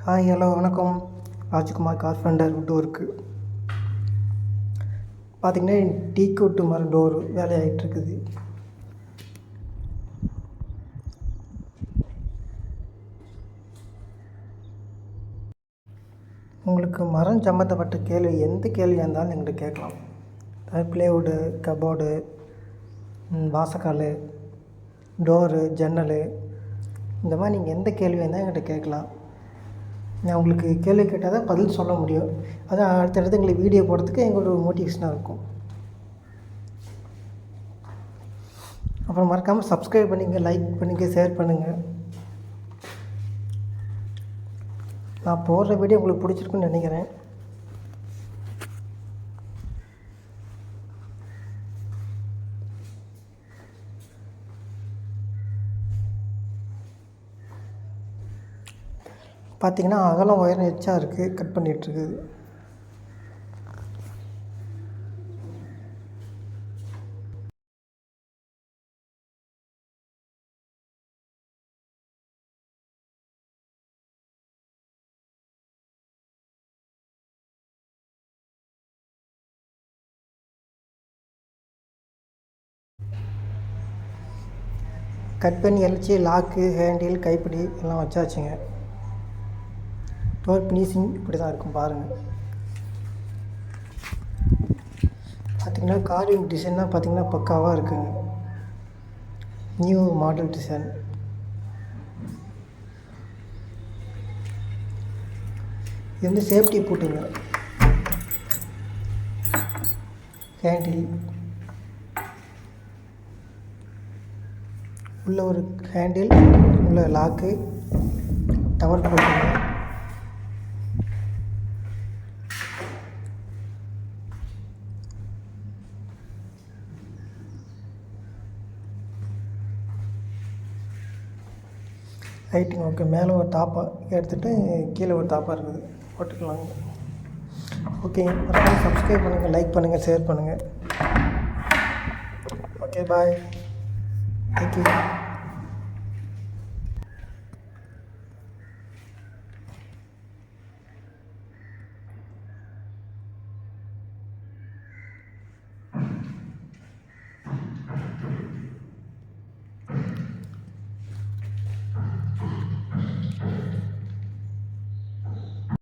Hi hello வணக்கம். Rajkumar carpenter would work. பார்த்திங்கன்னா tea கொட்டு மரம் டோர் வேலையாகிட்டுருக்குது. உங்களுக்கு மரம் சம்மந்தப்பட்ட கேள்வி எந்த கேள்வியாக இருந்தாலும் எங்கிட்ட கேட்கலாம். ப்ளேவுட்டு, கபோர்டு, வாசக்கால், டோரு, ஜன்னல், இந்த மாதிரி நீங்கள் எந்த கேள்வியாக இருந்தால் என்கிட்ட கேட்கலாம். நான் உங்களுக்கு கேள்வி கேட்டால் தான் பதில் சொல்ல முடியும். அதான் அடுத்தடுத்து எங்களுக்கு வீடியோ போடுறதுக்கு எங்களோட மோட்டிவேஷனாக இருக்கும். அப்புறம் மறக்காமல் சப்ஸ்கிரைப் பண்ணிங்க, லைக் பண்ணிங்க, ஷேர் பண்ணுங்கள். நான் போடுற வீடியோ உங்களுக்கு பிடிச்சிருக்குன்னு நினைக்கிறேன். பார்த்திங்கன்னா அகலம் உயரம் எச்சா இருக்குது, கட் பண்ணிகிட்ருக்குது. கட் பண்ணி எழிச்சி லாக்கு, ஹேண்டில், கைப்பிடி எல்லாம் வச்சாச்சுங்க. டோர் ஃபினிஷிங் இப்படி தான் இருக்கும் பாருங்கள். பார்த்திங்கன்னா கார்விங் டிசைன்லாம் பார்த்திங்கன்னா பக்காவாக இருக்குங்க. New model design. இது வந்து சேஃப்டி பூட்டுங்க. ஹேண்டில் உள்ள ஒரு ஹேண்டில், உள்ள லாக்கு, டவர் போட்டுங்க. ரைட்டுங்க. ஓகே, மேலே ஒரு தாப்பா எடுத்துகிட்டு கீழே ஒரு தாப்பா இருக்குது, போட்டுக்கலாங்க. ஓகேங்க, மறக்காமல் சப்ஸ்கிரைப் பண்ணுங்கள், லைக் பண்ணுங்கள், ஷேர் பண்ணுங்கள். ஓகே, பாய். தேங்க்யூ.